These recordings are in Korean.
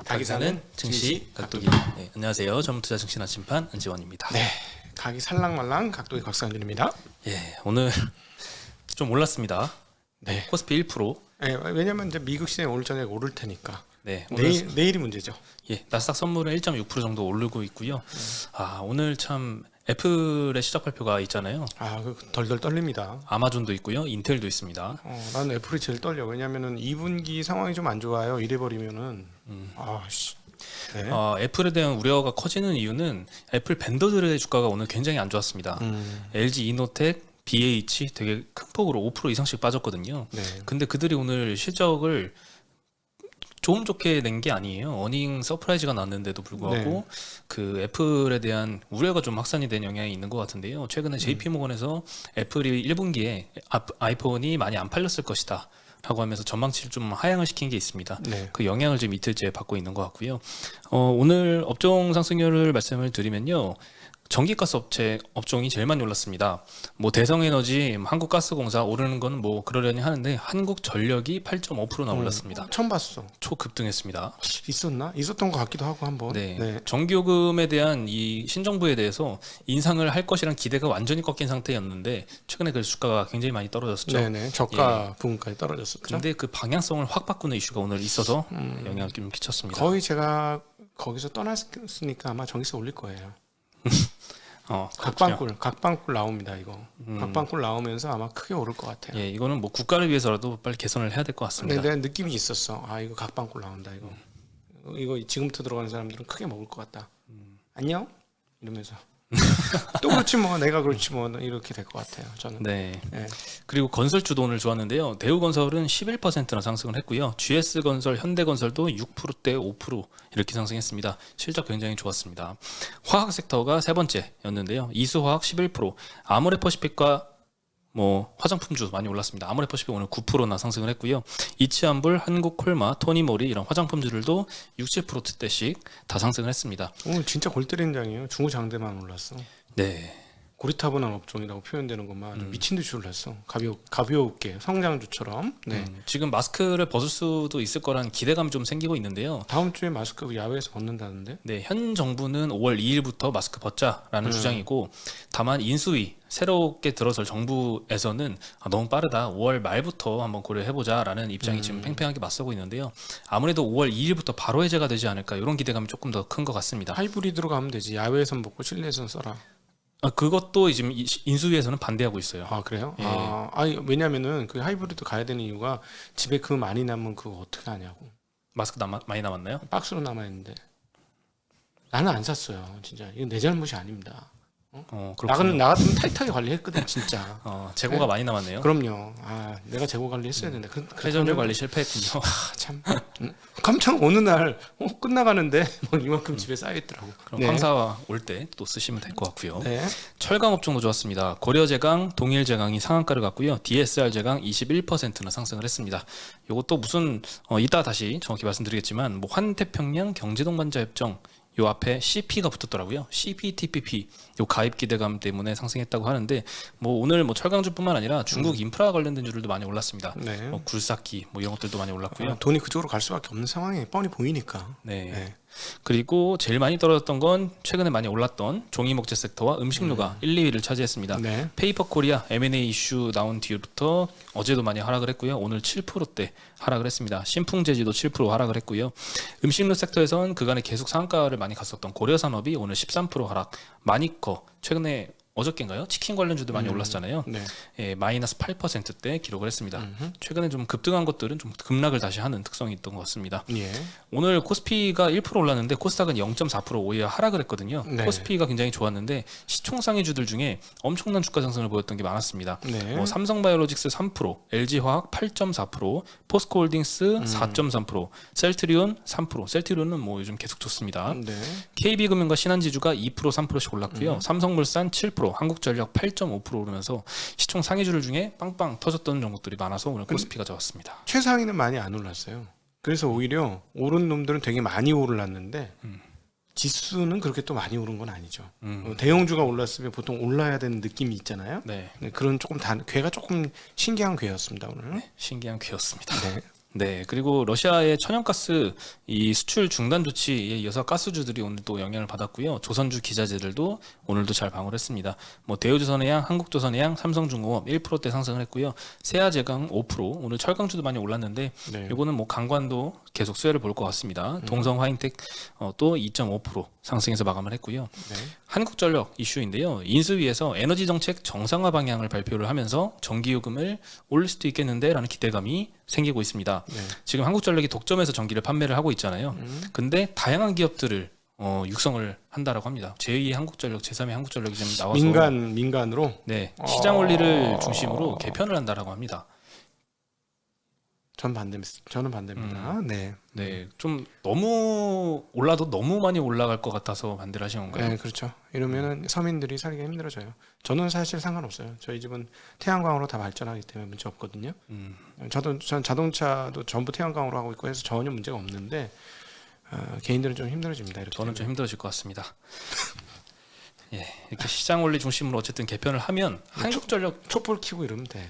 각이 사는 증시 각도기. 네, 안녕하세요. 전문투자 증시 나침반 은지원입니다. 네, 각이 살랑말랑 각도기 곽상준입니다. 예, 오늘 좀 올랐습니다. 네, 코스피 1%. 네, 왜냐면 이제 미국 시장이 오늘 저녁에 오를 테니까. 네, 오늘 내일이 문제죠. 예, 나스닥 선물은 1.6% 정도 오르고 있고요. 아, 오늘 참 애플의 시작 발표가 있잖아요. 아, 덜덜 떨립니다. 아마존도 있고요. 인텔도 있습니다. 나는 애플이 제일 떨려. 왜냐면은 2분기 상황이 좀 안 좋아요. 이래 버리면은 네. 애플에 대한 우려가 커지는 이유는 애플 벤더들의 주가가 오늘 굉장히 안 좋았습니다. LG 이노텍, BH 되게 큰 폭으로 5% 이상씩 빠졌거든요. 네. 근데 그들이 오늘 실적을 조금 좋게 낸 게 아니에요. 어닝 서프라이즈가 났는데도 불구하고 그 애플에 대한 우려가 좀 확산이 된 영향이 있는 것 같은데요. 최근에 JP모건에서 애플이 1분기에 아이폰이 많이 안 팔렸을 것이다 라고 하면서 전망치를 좀 하향을 시킨 게 있습니다. 네. 그 영향을 지금 이틀째 받고 있는 것 같고요. 오늘 업종 상승률을 말씀을 드리면요. 전기가스 업체 업종이 제일 많이 올랐습니다. 뭐 대성에너지, 한국가스공사 오르는 건 뭐 그러려니 하는데 한국전력이 8.5%나 올랐습니다. 처음 봤어. 초급등했습니다. 있었나? 있었던 것 같기도 하고 한번. 네. 전기요금에 대한 이 신정부에 대해서 인상을 할 것이란 기대가 완전히 꺾인 상태였는데 최근에 그 주가가 굉장히 많이 떨어졌었죠. 네네. 저가 부분까지 떨어졌었죠. 근데 그 방향성을 확 바꾸는 이슈가 오늘 있어서 영향을 좀 끼쳤습니다. 거의 제가 거기서 떠났으니까 아마 전기세 올릴 거예요. 각방꿀 나옵니다. 이거 각방꿀 나오면서 아마 크게 오를 것 같아요. 예, 이거는 뭐 국가를 위해서라도 빨리 개선을 해야 될 것 같습니다. 내 느낌이 있었어. 아, 이거 각방꿀 나온다. 이거 지금부터 들어가는 사람들은 크게 먹을 것 같다. 안녕 이러면서 또 그렇지 뭐 내가 그렇지 뭐 이렇게 될 것 같아요. 저는. 네. 그리고 건설주도 오늘 좋았는데요. 대우건설은 11%나 상승을 했고요. GS건설, 현대건설도 6%대 5% 이렇게 상승했습니다. 실적 굉장히 좋았습니다. 화학 섹터가 세 번째였는데요. 이수화학 11%, 아모레퍼시픽과 뭐 화장품주 많이 올랐습니다. 아모레퍼시픽 오늘 9%나 상승을 했고요. 이치한불, 한국콜마, 토니모리 이런 화장품주들도 6, 7%대씩 다 상승을 했습니다. 오늘 진짜 골 때리는 장이에요. 중후장대만 올랐어. 네. 고리타분한 업종이라고 표현되는 것만 미친 듯이 올랐어. 가볍게 성장주처럼. 네. 지금 마스크를 벗을 수도 있을 거란 기대감이 좀 생기고 있는데요. 다음 주에 마스크 야외에서 벗는다는데? 네, 현 정부는 5월 2일부터 마스크 벗자라는 주장이고, 다만 인수위 새롭게 들어설 정부에서는 너무 빠르다. 5월 말부터 한번 고려해보자라는 입장이 지금 팽팽하게 맞서고 있는데요. 아무래도 5월 2일부터 바로 해제가 되지 않을까 이런 기대감이 조금 더 큰 것 같습니다. 하이브리드로 가면 되지. 야외에선 벗고 실내에선 써라. 그것도 지금 인수위에서는 반대하고 있어요. 아, 그래요? 예. 아니, 왜냐면은 그 하이브리드 가야 되는 이유가 집에 그 많이 남으면 그거 어떻게 하냐고. 마스크 많이 남았나요? 박스로 남아있는데. 나는 안 샀어요. 진짜. 이건 내 잘못이 아닙니다. 그렇군요. 나 같으면 타이트하게 관리했거든, 진짜. 재고가 많이 남았네요. 그럼요. 내가 재고 관리했어야 되는데. 회전율 관리 실패했군요. 참. 깜짝 어느 날 끝나가는데 막 이만큼 집에 쌓여있더라고. 그럼 황사 올 때 또 쓰시면 될 것 같고요. 네. 철강 업종도 좋았습니다. 고려제강, 동일제강이 상한가를 갔고요. DSR제강 21%나 상승을 했습니다. 이것도 무슨 이따 다시 정확히 말씀드리겠지만 뭐 환태평양 경제동반자협정 요 앞에 CP가 붙었더라고요. CPTPP 요 가입 기대감 때문에 상승했다고 하는데 뭐 오늘 뭐 철강주뿐만 아니라 중국 인프라 관련된 주들도 많이 올랐습니다. 네. 뭐 굴삭기 뭐 이런 것들도 많이 올랐고요. 돈이 그쪽으로 갈 수밖에 없는 상황이 뻔히 보이니까. 네. 그리고 제일 많이 떨어졌던 건 최근에 많이 올랐던 종이목재 섹터와 음식료가 1, 2위를 차지했습니다. 네. 페이퍼 코리아 M&A 이슈 나온 뒤부터 어제도 많이 하락을 했고요. 오늘 7%대 하락을 했습니다. 신풍제지도 7% 하락을 했고요. 음식료 섹터에선 그간에 계속 상한가를 많이 갔었던 고려산업이 오늘 13% 하락. 마니커 최근에 어저께인가요? 치킨 관련주도 많이 올랐잖아요. 네. 예, 마이너스 8%대 기록을 했습니다. 최근에 좀 급등한 것들은 좀 급락을 다시 하는 특성이 있던 것 같습니다. 예. 오늘 코스피가 1% 올랐는데 코스닥은 0.4% 오히려 하락을 했거든요. 네. 코스피가 굉장히 좋았는데 시총상위주들 중에 엄청난 주가 상승을 보였던 게 많았습니다. 네. 뭐 삼성바이오로직스 3%, LG화학 8.4%, 포스코홀딩스 4.3%, 셀트리온 3%. 셀트리온은 뭐 요즘 계속 좋습니다. 네. KB금융과 신한지주가 2%, 3%씩 올랐고요. 삼성물산 7%, 한국전력 8.5% 오르면서 시총 상위주들 중에 빵빵 터졌던 종목들이 많아서 오늘 코스피가 좋았습니다. 최상위는 많이 안 올랐어요. 그래서 오히려 오른 놈들은 되게 많이 올랐는데 지수는 그렇게 또 많이 오른 건 아니죠. 대형주가 올랐으면 보통 올라야 되는 느낌이 있잖아요. 네. 그런 괴가 조금 신기한 괴였습니다 오늘. 신기한 괴였습니다. 네. 네, 그리고 러시아의 천연가스 이 수출 중단 조치에 이어서 가스주들이 오늘 또 영향을 받았고요. 조선주 기자재들도 오늘도 잘 방어를 했습니다. 뭐 대우조선해양, 한국조선해양, 삼성중공업 1%대 상승을 했고요. 세아제강 5%, 오늘 철강주도 많이 올랐는데 네. 이거는 뭐 강관도 계속 수혜를 볼 것 같습니다. 동성화인텍 또 2.5% 상승해서 마감을 했고요. 네. 한국전력 이슈인데요. 인수위에서 에너지 정책 정상화 방향을 발표를 하면서 전기요금을 올릴 수도 있겠는데라는 기대감이 생기고 있습니다. 네. 지금 한국전력이 독점해서 전기를 판매를 하고 있잖아요. 근데 다양한 기업들을 육성을 한다라고 합니다. 제2의 한국전력, 제3의 한국전력이 지금 나와서 민간으로 네, 시장 원리를 중심으로 개편을 한다라고 합니다. 저는 반대입니다. 네. 네, 좀 너무 올라도 너무 많이 올라갈 것 같아서 반대를 하신 건가요? 네, 그렇죠. 이러면은 서민들이 살기가 힘들어져요. 저는 사실 상관없어요. 저희 집은 태양광으로 다 발전하기 때문에 문제 없거든요. 전 자동차도 전부 태양광으로 하고 있고 해서 전혀 문제가 없는데 개인들은 좀 힘들어집니다. 이렇게 저는 좀 되면. 힘들어질 것 같습니다. 예, 이렇게 시장 원리 중심으로 어쨌든 개편을 하면 한국전력 촛불 켜고 이러면 돼.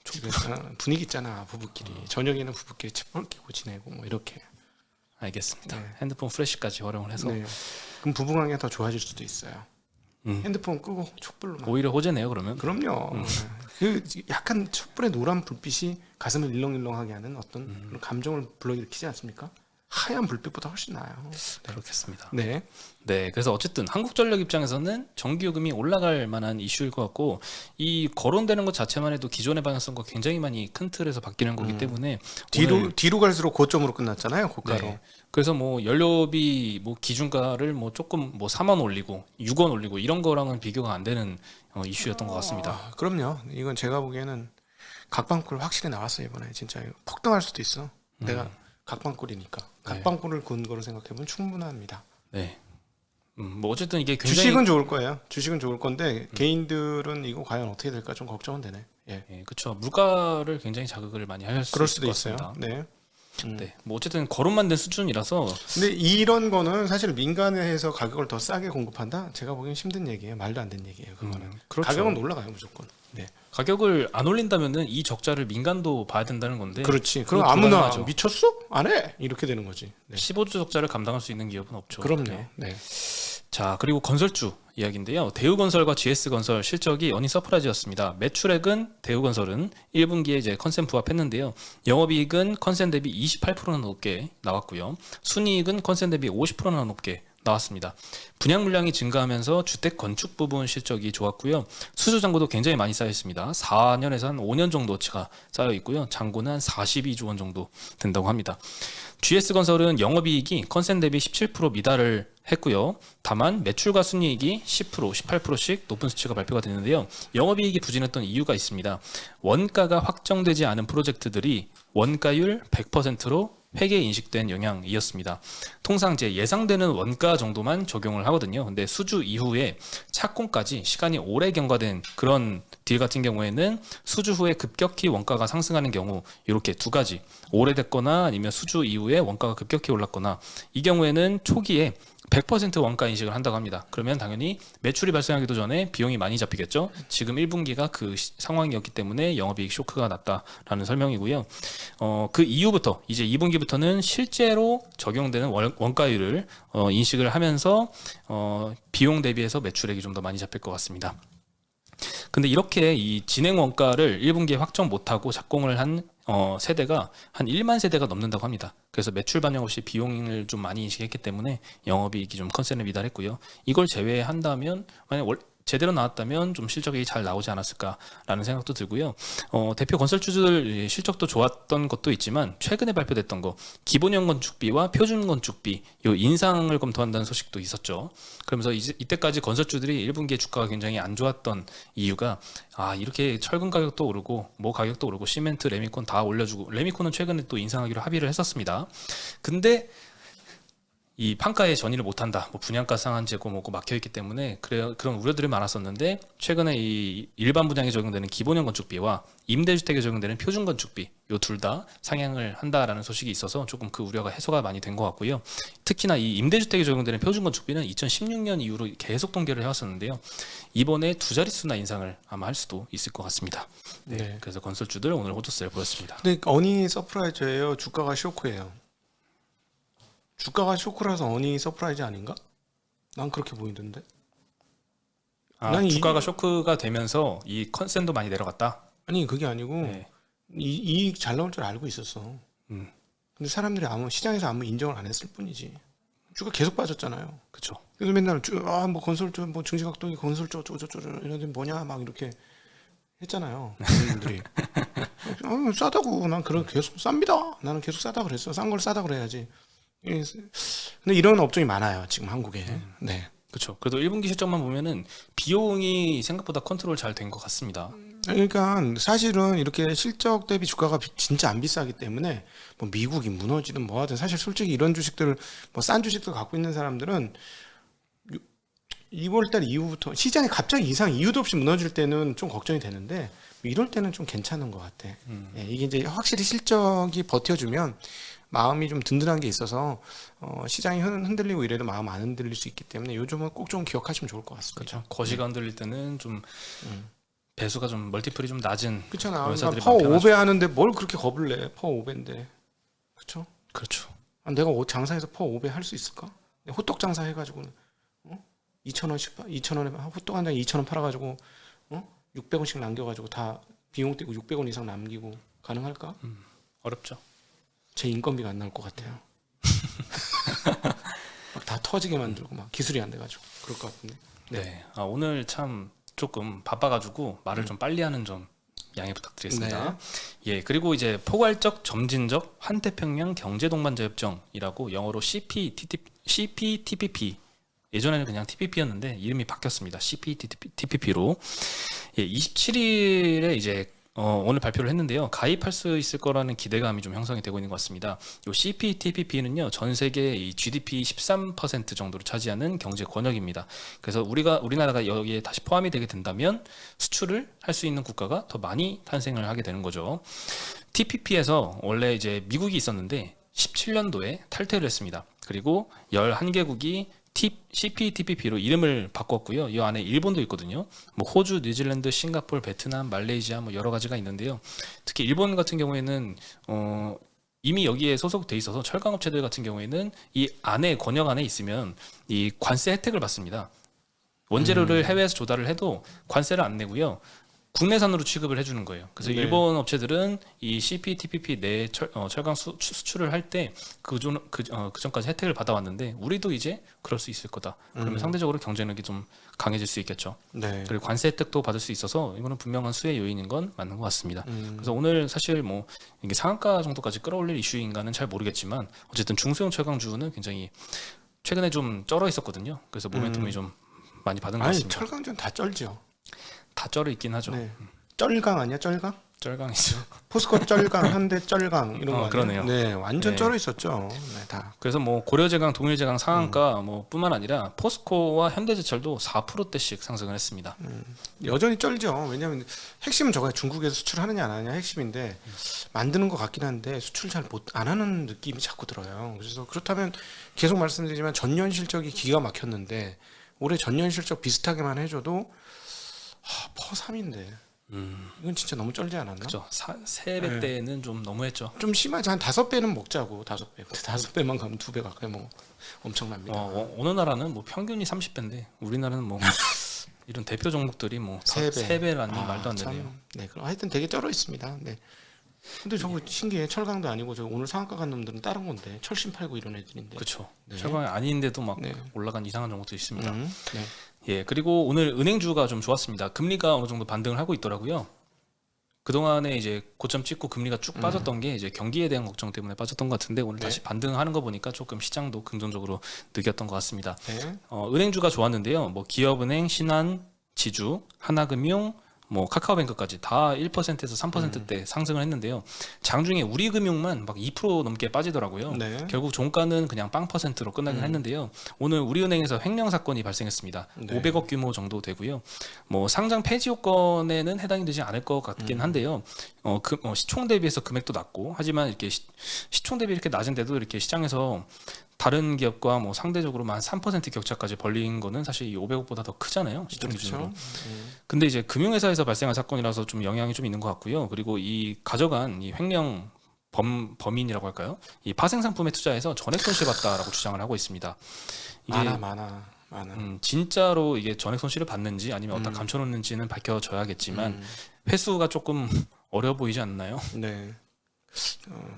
집에서 분위기 있잖아 부부끼리. 저녁에는 부부끼리 촛불 켜고 지내고 뭐 이렇게. 알겠습니다. 네. 핸드폰 플래시까지 활용을 해서 네. 그럼 부부관계가 더 좋아질 수도 있어요. 음. 핸드폰 끄고 촛불로만. 오히려 호재네요. 그러면 그럼요. 그 약간 촛불의 노란 불빛이 가슴을 일렁일렁하게 하는 어떤 그런 감정을 불러일으키지 않습니까? 하얀 불빛보다 훨씬 나아요. 그렇겠습니다. 네. 네, 그래서 어쨌든 한국전력 입장에서는 전기요금이 올라갈 만한 이슈일 것 같고 이 거론되는 것 자체만 해도 기존의 방향성과 굉장히 많이 큰 틀에서 바뀌는 거기 때문에 오늘 뒤로 갈수록 고점으로 끝났잖아요. 고가로. 네. 그래서 뭐 연료비 뭐 기준가를 뭐 조금 뭐 3원 올리고 6원 올리고 이런 거랑은 비교가 안 되는 이슈였던 것 같습니다. 그럼요. 이건 제가 보기에는 각방꿀 확실히 나왔어요 이번에. 진짜 이거 폭등할 수도 있어. 내가 각방꿀이니까. 각방꿀을 근거로 생각해보면 충분합니다. 네. 뭐 어쨌든 이게 굉장히 주식은 좋을 거예요. 주식은 좋을 건데 개인들은 이거 과연 어떻게 될까 좀 걱정은 되네. 예. 예, 그렇죠. 물가를 굉장히 자극을 많이 할 수 그럴 있을 수도 것 있어요. 같습니다. 네. 네, 뭐 어쨌든 거론만 된 수준이라서 근데 이런 거는 사실 민간에서 가격을 더 싸게 공급한다? 제가 보기엔 힘든 얘기예요. 말도 안 되는 얘기예요. 그거는. 그렇죠. 가격은 올라가요 무조건. 네. 가격을 안 올린다면은 이 적자를 민간도 봐야 된다는 건데 그렇지. 그거 그럼 아무나 불가능하죠. 미쳤어? 안 해. 이렇게 되는 거지. 네. 15주 적자를 감당할 수 있는 기업은 없죠. 그럼요. 네. 네. 자, 그리고 건설주 이야기인데요. 대우건설과 GS건설 실적이 어닝 서프라이즈였습니다. 매출액은 대우건설은 1분기에 이제 컨센 부합했는데요. 영업이익은 컨센 대비 28%나 높게 나왔고요. 순이익은 컨센 대비 50%나 높게 나왔습니다. 분양 물량이 증가하면서 주택 건축 부분 실적이 좋았고요. 수주 잔고도 굉장히 많이 쌓여 있습니다. 4년에서 한 5년 정도치가 쌓여 있고요. 잔고는 한 42조 원 정도 된다고 합니다. GS건설은 영업이익이 컨센 대비 17% 미달을 했고요. 다만 매출과 순이익이 10%, 18%씩 높은 수치가 발표가 됐는데요. 영업이익이 부진했던 이유가 있습니다. 원가가 확정되지 않은 프로젝트들이 원가율 100%로 회계 인식된 영향이었습니다. 통상 이제 예상되는 원가 정도만 적용을 하거든요. 근데 수주 이후에 착공까지 시간이 오래 경과된 그런 딜 같은 경우에는 수주 후에 급격히 원가가 상승하는 경우 이렇게 두 가지 오래됐거나 아니면 수주 이후에 원가가 급격히 올랐거나 이 경우에는 초기에 100% 원가 인식을 한다고 합니다. 그러면 당연히 매출이 발생하기도 전에 비용이 많이 잡히겠죠. 지금 1분기가 그 상황이었기 때문에 영업이익 쇼크가 났다라는 설명이고요. 그 이후부터 이제 2분기부터는 실제로 적용되는 원가율을 인식을 하면서 비용 대비해서 매출액이 좀 더 많이 잡힐 것 같습니다. 근데 이렇게 이 진행 원가를 1분기에 확정 못하고 작공을 한 세대가 한 1만 세대가 넘는다고 합니다. 그래서 매출 반영 없이 비용을 좀 많이 인식했기 때문에 영업이익이 좀 컨센에 미달했고요. 이걸 제외한다면 만약 제대로 나왔다면 좀 실적이 잘 나오지 않았을까라는 생각도 들고요. 대표 건설주들 실적도 좋았던 것도 있지만 최근에 발표됐던 거 기본형 건축비와 표준 건축비 요 인상을 검토한다는 소식도 있었죠. 그러면서 이때까지 건설주들이 1분기에 주가가 굉장히 안 좋았던 이유가 이렇게 철근 가격도 오르고 뭐 가격도 오르고 시멘트, 레미콘 다 올려주고 레미콘은 최근에 또 인상하기로 합의를 했었습니다. 근데 이 판가에 전이를 못한다, 뭐 분양가 상한제고 뭐고 막혀 있기 때문에 그런 우려들이 많았었는데 최근에 이 일반 분양에 적용되는 기본형 건축비와 임대주택에 적용되는 표준 건축비 요 둘 다 상향을 한다라는 소식이 있어서 조금 그 우려가 해소가 많이 된 것 같고요. 특히나 이 임대주택에 적용되는 표준 건축비는 2016년 이후로 계속 통계를 해왔었는데요. 이번에 두 자릿수나 인상을 아마 할 수도 있을 것 같습니다. 네, 네. 그래서 건설주들 오늘 호조세를 보였습니다. 근데 어닝이 서프라이즈예요. 주가가 쇼크예요. 주가가 쇼크라서 어닝이 서프라이즈 아닌가? 난 그렇게 보이던데. 난 주가가 쇼크가 되면서 이 컨센도 많이 내려갔다. 아니 그게 아니고 네. 이익 잘 나올 줄 알고 있었어. 음. 근데 사람들이 시장에서 아무 인정을 안 했을 뿐이지. 주가 계속 빠졌잖아요. 그렇죠. 그래서 맨날 뭐 건설주 뭐 증시각동이 건설주 어쩌고저쩌고 이런 데 뭐냐 막 이렇게 했잖아요. 국민들이 싸다고 난 그런 계속 쌉니다. 나는 계속 싸다 그랬어. 싼 걸 싸다 그래야지. 근데 이런 업종이 많아요 지금 한국에. 네. 그렇죠. 그래도 1분기 실적만 보면은 비용이 생각보다 컨트롤 잘 된 것 같습니다. 그러니까 사실은 이렇게 실적 대비 주가가 진짜 안 비싸기 때문에 뭐 미국이 무너지든 뭐 하든 사실 솔직히 이런 주식들 뭐 싼 주식들 갖고 있는 사람들은 2월달 이후부터 시장이 갑자기 이유도 없이 무너질 때는 좀 걱정이 되는데 이럴 때는 좀 괜찮은 것 같아. 예, 이게 이제 확실히 실적이 버텨주면 마음이 좀 든든한 게 있어서 시장이 흔들리고 이래도 마음 안 흔들릴 수 있기 때문에 요즘은 꼭 좀 기억하시면 좋을 것 같습니다. 그렇죠. 거시가 흔들릴 때는 좀 배수가 좀 멀티플이 좀 낮은 그렇잖아. 회사들이 퍼 많이 편하죠. 5배 하는데 뭘 그렇게 겁을 내? 퍼 5배인데. 그렇죠? 그렇죠. 내가 장사해서 퍼 5배 할 수 있을까? 호떡 장사 해가지고는 2,000원씩 2,000원에 호떡 한 장에 2,000원 팔아가지고 600원씩 남겨가지고 다 비용 떼고 600원 이상 남기고 가능할까? 어렵죠. 제 인건비가 안 나올 것 같아요. 막 다 터지게 만들고 막 기술이 안 돼가지고 그럴 것 같은데. 네. 오늘 참 조금 바빠가지고 말을 좀 빨리 하는 점 양해 부탁드리겠습니다. 예, 그리고 이제 포괄적 점진적 환태평양 경제동반자협정이라고 영어로 CPTPP 예전에는 그냥 TPP였는데 이름이 바뀌었습니다. CPTPP로 27일에 이제 오늘 발표를 했는데요. 가입할 수 있을 거라는 기대감이 좀 형성이 되고 있는 것 같습니다. 이 CPTPP는요, 전 세계 이 GDP 13% 정도를 차지하는 경제 권역입니다. 그래서 우리나라가 여기에 다시 포함이 되게 된다면 수출을 할 수 있는 국가가 더 많이 탄생을 하게 되는 거죠. TPP에서 원래 이제 미국이 있었는데 17년도에 탈퇴를 했습니다. 그리고 11개국이 CPTPP로 이름을 바꿨고요. 이 안에 일본도 있거든요. 뭐 호주, 뉴질랜드, 싱가포르, 베트남, 말레이시아 뭐 여러 가지가 있는데요. 특히 일본 같은 경우에는 이미 여기에 소속돼 있어서 철강 업체들 같은 경우에는 이 안에 권역 안에 있으면 이 관세 혜택을 받습니다. 원재료를 해외에서 조달을 해도 관세를 안 내고요. 국내산으로 취급을 해주는 거예요. 그래서 네. 일본 업체들은 이 CPTPP 내 철강 수출을 할 때 그 전까지 혜택을 받아왔는데 우리도 이제 그럴 수 있을 거다. 그러면 상대적으로 경쟁력이 좀 강해질 수 있겠죠. 네. 그리고 관세 혜택도 받을 수 있어서 이거는 분명한 수혜 요인인 건 맞는 것 같습니다. 그래서 오늘 사실 뭐 이게 상한가 정도까지 끌어올릴 이슈인가는 잘 모르겠지만 어쨌든 중소형 철강주는 굉장히 최근에 좀 쩔어 있었거든요. 그래서 모멘텀이 좀 많이 받은 것 아니 같습니다. 철강전 다 쩔죠. 다 쩔어 있긴 하죠. 네. 쩔강 아니야 쩔강? 쩔강이죠. 포스코 쩔강, 현대 쩔강 이런 거 아니에요? 그러네요. 네, 완전 네. 쩔어 있었죠. 네, 다. 그래서 뭐 고려제강, 동일제강 상한가 뭐 뿐만 아니라 포스코와 현대제철도 4%대씩 상승을 했습니다. 여전히 쩔죠. 왜냐하면 핵심은 저거야. 중국에서 수출하느냐 안 하느냐 핵심인데 만드는 것 같긴 한데 수출 잘 안 하는 느낌이 자꾸 들어요. 그래서 그렇다면 계속 말씀드리지만 전년 실적이 기가 막혔는데 올해 전년 실적 비슷하게만 해줘도 퍼 3인데 이건 진짜 너무 쩔지 않았나? 그렇죠. 3배 때는 좀 너무했죠. 좀 심하지. 한 5배는 먹자고. 5배. 5배만 가면 2배 가까이 뭐 엄청납니다. 어느 나라는 뭐 평균이 30배인데 우리나라는 뭐 이런 대표 종목들이 뭐 3배. 3배라니 말도 안 참, 되네요. 네, 그럼 하여튼 되게 쩔어 있습니다. 네. 근데 저거 신기해. 철강도 아니고 저 오늘 상한가 간 놈들은 다른 건데 철심 팔고 이런 애들인데. 그렇죠. 네. 철강이 아닌데도 막 네. 올라간 이상한 종목도 있습니다. 네. 예, 그리고 오늘 은행주가 좀 좋았습니다. 금리가 어느 정도 반등을 하고 있더라고요. 그동안에 이제 고점 찍고 금리가 쭉 빠졌던 게 이제 경기에 대한 걱정 때문에 빠졌던 것 같은데 오늘 네. 다시 반등하는 거 보니까 조금 시장도 긍정적으로 느꼈던 것 같습니다. 네. 은행주가 좋았는데요. 뭐 기업은행, 신한, 지주, 하나금융, 뭐 카카오뱅크까지 다 1%에서 3%대 상승을 했는데요. 장중에 우리금융만 막 2% 넘게 빠지더라고요. 네. 결국 종가는 그냥 빵 퍼센트로 끝나긴 했는데요. 오늘 우리은행에서 횡령 사건이 발생했습니다. 네. 500억 규모 정도 되고요. 뭐 상장 폐지 요건에는 해당이 되지 않을 것 같긴 한데요. 시총 대비해서 금액도 낮고, 하지만 이렇게 시총 대비 이렇게 낮은데도 이렇게 시장에서 다른 기업과 뭐 상대적으로 한 3% 격차까지 벌린 거는 사실 이 500억보다 더 크잖아요. 시총 기준으로. 그렇죠. 근데 이제 금융회사에서 발생한 사건이라서 좀 영향이 좀 있는 것 같고요. 그리고 이 가져간 이 횡령 범인이라고 할까요? 이 파생 상품에 투자해서 전액 손실 봤다라고 주장을 하고 있습니다. 이게 많아. 진짜로 이게 전액 손실을 봤는지 아니면 어디다 감춰놓는지는 밝혀져야겠지만 회수가 조금 어려워 보이지 않나요? 네.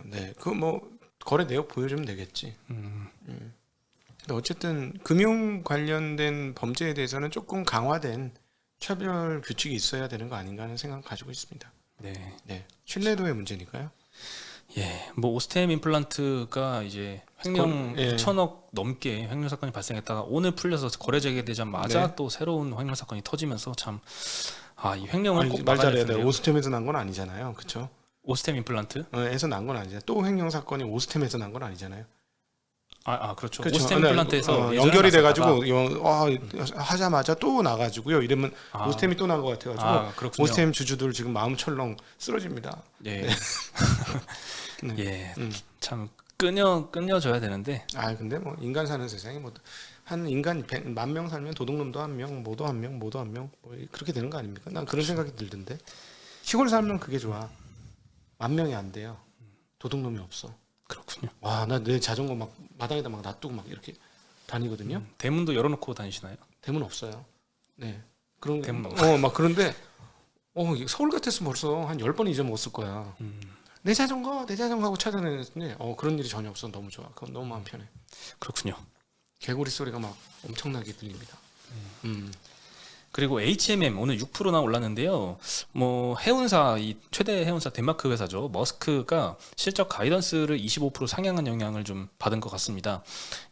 네. 그 뭐 거래 내역 보여주면 되겠지. 근데 어쨌든 금융 관련된 범죄에 대해서는 조금 강화된 처벌 규칙이 있어야 되는 거 아닌가 하는 생각 가지고 있습니다. 네. 네. 신뢰도의 문제니까요. 예, 뭐 오스템 임플란트가 이제 횡령 예. 1천억 넘게 횡령 사건이 발생했다가 오늘 풀려서 거래 재개되자마자 네. 또 새로운 횡령 사건이 터지면서 참 이 횡령을 꼭 말 막아야 잘해야 돼. 되는데요. 오스템에서 난 건 아니잖아요. 그렇죠? 오스템 임플란트? 에서 난 건 아니잖아요. 또 횡령 사건이 오스템에서 난 건 아니잖아요. 그렇죠. 그렇죠. 오스템 임플란트에서 연결이 예전에 돼가지고 하자마자 또 나가지고요. 이러면 오스템이 또 난 것 같아가지고 그렇군요. 오스템 주주들 지금 마음 철렁 쓰러집니다. 예, 네. 예, 참 끊어줘야 되는데 근데 뭐 인간 사는 세상에 뭐 한 인간 100만 명 살면 도둑놈도 한 명, 모도 한 명, 모도 한 명, 뭐 그렇게 되는 거 아닙니까? 난 그런 생각이 들던데. 시골 살면 그게 좋아. 10,000명이 안 돼요. 도둑놈이 없어. 그렇군요. 와, 나 내 자전거 막 바닥에다 막 놔두고 막 이렇게 다니거든요. 대문도 열어놓고 다니시나요? 대문 없어요. 네. 그런 대문 막 그런데 이게 서울 같았으면 벌써 한 10번 잊어먹었을 거야. 내 자전거 하고 찾아내는데 그런 일이 전혀 없어. 너무 좋아. 그건 너무 마음 편해. 그렇군요. 개구리 소리가 막 엄청나게 들립니다. 그리고 HMM 오늘 6%나 올랐는데요. 뭐 해운사 이 최대 해운사 덴마크 회사죠. 머스크가 실적 가이던스를 25% 상향한 영향을 좀 받은 것 같습니다.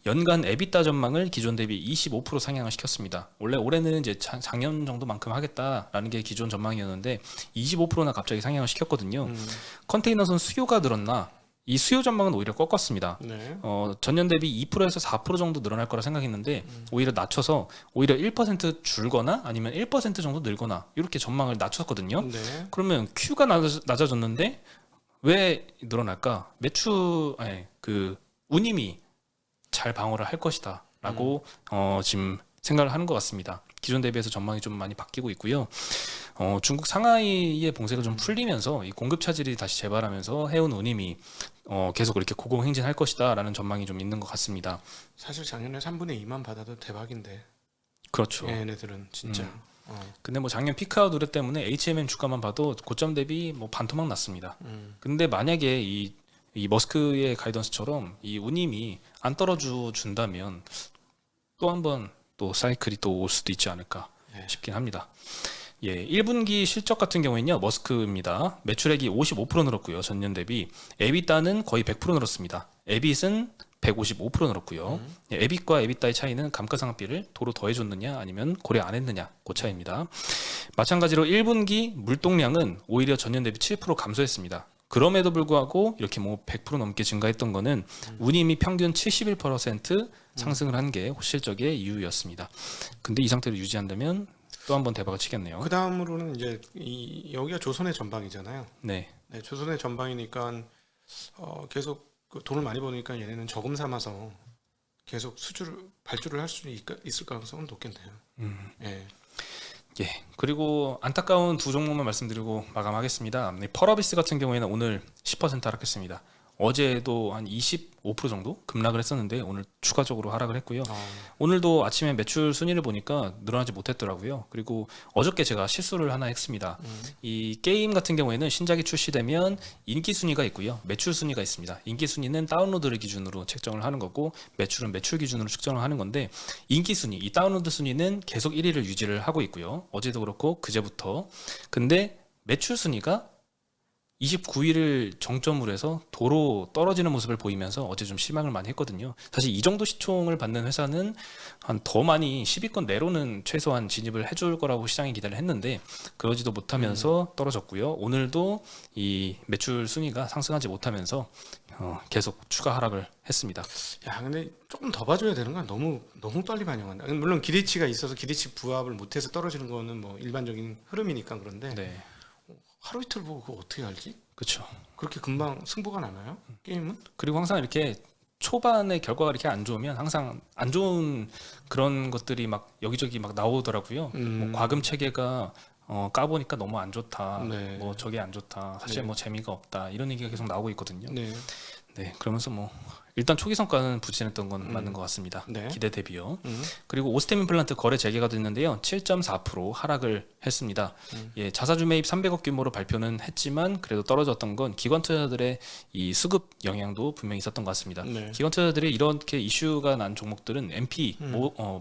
연간 에비타 전망을 기존 대비 25% 상향을 시켰습니다. 원래 올해는 이제 작년 정도만큼 하겠다라는 게 기존 전망이었는데 25%나 갑자기 상향을 시켰거든요. 컨테이너선 수요가 늘었나? 이 수요 전망은 오히려 꺾었습니다. 네. 전년 대비 2%에서 4% 정도 늘어날 거라 생각했는데 오히려 낮춰서 오히려 1% 줄거나 아니면 1% 정도 늘거나 이렇게 전망을 낮췄거든요. 네. 그러면 Q가 낮아졌는데 왜 늘어날까? 운임이 잘 방어를 할 것이다라고 지금 생각을 하는 것 같습니다. 기존 대비해서 전망이 좀 많이 바뀌고 있고요. 중국 상하이의 봉쇄가 좀 풀리면서 이 공급 차질이 다시 재발하면서 해운 운임이 계속 이렇게 고공행진할 것이다라는 전망이 좀 있는 것 같습니다. 사실 작년에 3분의 2만 받아도 대박인데. 그렇죠. 얘네들은 진짜. 근데 뭐 작년 피크아웃 우려 때문에 HMM 주가만 봐도 고점 대비 뭐 반토막 났습니다. 근데 만약에 이 머스크의 가이던스처럼 이 운임이 안 떨어져 준다면 또 한번 또 사이클이 또 올 수도 있지 않을까 싶긴 합니다. 예, 1분기 실적 같은 경우에는요, 머스크입니다. 매출액이 55% 늘었고요, 전년 대비. 에비타는 거의 100% 늘었습니다. 에빗은 155% 늘었고요. 예, 에빗과 에비타의 차이는 감가상각비를 도로 더해줬느냐 아니면 고려 안 했느냐 그 차이입니다. 마찬가지로 1분기 물동량은 오히려 전년 대비 7% 감소했습니다. 그럼에도 불구하고 이렇게 뭐 100% 넘게 증가했던 거는 운임이 평균 71% 상승을 한 게 실적의 이유였습니다. 근데 이 상태로 유지한다면 또 한 번 대박을 치겠네요. 그 다음으로는 이제 여기가 조선의 전방이잖아요. 네. 네, 조선의 전방이니까 계속 돈을 많이 버니까 얘네는 저금 삼아서 계속 발주를 할 수 있을 가능성은 높겠네요. 예. 예. 그리고 안타까운 두 종목만 말씀드리고 마감하겠습니다. 펄어비스 같은 경우에는 오늘 10% 하락했습니다. 어제도 한 25% 정도 급락을 했었는데 오늘 추가적으로 하락을 했고요. 오늘도 아침에 매출 순위를 보니까 늘어나지 못했더라고요. 그리고 어저께 제가 실수를 하나 했습니다. 이 게임 같은 경우에는 신작이 출시되면 인기 순위가 있고요. 매출 순위가 있습니다. 인기 순위는 다운로드를 기준으로 책정을 하는 거고 매출은 매출 기준으로 측정을 하는 건데 인기 순위, 이 다운로드 순위는 계속 1위를 유지를 하고 있고요. 어제도 그렇고 그제부터. 근데 매출 순위가 29일을 정점으로 해서 도로 떨어지는 모습을 보이면서 어제 좀 실망을 많이 했거든요. 사실 이 정도 시총을 받는 회사는 한 더 많이 10위권 내로는 최소한 진입을 해줄 거라고 시장이 기대를 했는데 그러지도 못하면서 떨어졌고요. 오늘도 이 매출 순위가 상승하지 못하면서 계속 추가 하락을 했습니다. 야, 근데 조금 더 봐줘야 되는 건 너무 떨리 반영한다. 물론 기대치가 있어서 기대치 부합을 못해서 떨어지는 거는 뭐 일반적인 흐름이니까 그런데 네, 하루 이틀 보고 그거 어떻게 알지? 그렇죠. 그렇게 금방 승부가 나나요? 게임은? 그리고 항상 이렇게 초반에 결과가 이렇게 안 좋으면 항상 안 좋은 그런 것들이 막 여기저기 막 나오더라고요. 뭐 과금 체계가 까보니까 너무 안 좋다. 네. 뭐 저게 안 좋다. 사실 네. 뭐 재미가 없다. 이런 얘기가 계속 나오고 있거든요. 네. 네, 그러면서 뭐 일단 초기 성과는 부진했던 건 맞는 것 같습니다. 네. 기대 대비요. 음. 그리고 오스템 임플란트 거래 재개가 됐는데요. 7.4% 하락을 했습니다. 예, 자사주 매입 300억 규모로 발표는 했지만 그래도 떨어졌던 건 기관 투자자들의 이 수급 영향도 분명히 있었던 것 같습니다. 네. 기관 투자자들이 이렇게 이슈가 난 종목들은 MP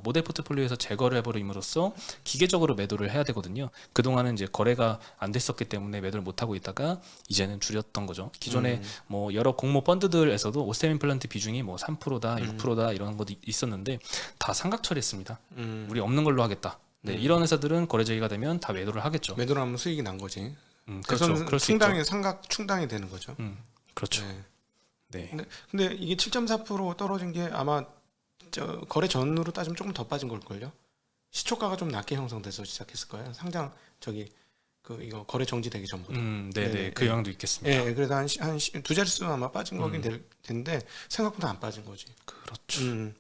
모델 포트폴리오에서 제거를 해버림으로써 기계적으로 매도를 해야 되거든요. 그동안은 이제 거래가 안 됐었기 때문에 매도를 못 하고 있다가 이제는 줄였던 거죠. 기존에 뭐 여러 공모 펀드들에서도 오스템 임플란트 비중이 뭐 3%다, 6%다 이런 것도 있었는데 다 삼각 처리했습니다. 우리 없는 걸로 하겠다. 네, 이런 회사들은 거래 제기가 되면 다 매도를 하겠죠. 매도를 하면 수익이 난 거지. 그렇죠. 그럴 수 있죠. 충당이 삼각 충당이 되는 거죠. 그렇죠. 네. 네. 근데 이게 7.4% 떨어진 게 아마 저 거래 전으로 따지면 조금 더 빠진 걸걸요. 시초가가 좀 낮게 형성돼서 시작했을 거예요. 상장 이거 거래 정지되기 전보다. 네네. 그 영향도 있겠습니다. 예, 그래서 한 두 자릿수 아마 빠진 거긴 될 텐데 생각보다 안 빠진 거지. 그렇죠.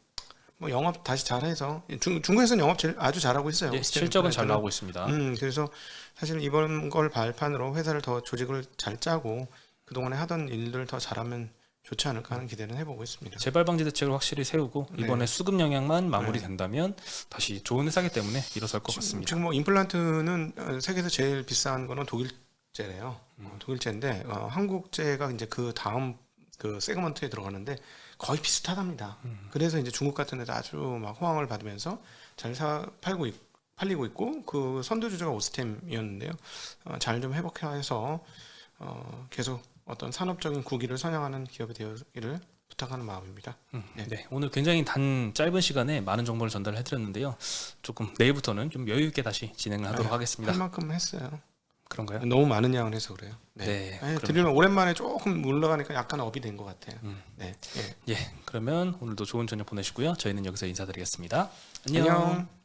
뭐 영업 다시 잘해서 중국에서는 영업 아주 잘하고 있어요. 네, 실적은 잘 나오고 있습니다. 그래서 사실 이번 걸 발판으로 회사를 더 조직을 잘 짜고 그동안에 하던 일들을 더 잘하면 좋지 않을까 하는 기대는 해보고 있습니다. 재발 방지 대책을 확실히 세우고 이번에 수급 영향만 마무리된다면 다시 좋은 회사기 때문에 일어설 것 같습니다. 지금 뭐 임플란트는 세계에서 제일 비싼 거는 독일제래요. 독일제인데 한국제가 이제 그 다음 그 세그먼트에 들어가는데 거의 비슷하답니다. 그래서 이제 중국 같은 데도 아주 막 호황을 받으면서 잘 팔리고 있고 그 선두주자가 오스템이었는데요. 잘 좀 회복해서 계속 어떤 산업적인 국위를 선양하는 기업이 되기를 부탁하는 마음입니다. 네, 오늘 굉장히 짧은 시간에 많은 정보를 전달해드렸는데요. 조금 내일부터는 좀 여유 있게 다시 진행을 하도록 하겠습니다. 할 만큼 했어요. 그런가요? 너무 많은 양을 해서 그래요. 네. 드리면 오랜만에 조금 올라가니까 약간 업이 된 것 같아요. 네. 예, 그러면 오늘도 좋은 저녁 보내시고요. 저희는 여기서 인사드리겠습니다. 안녕. 안녕.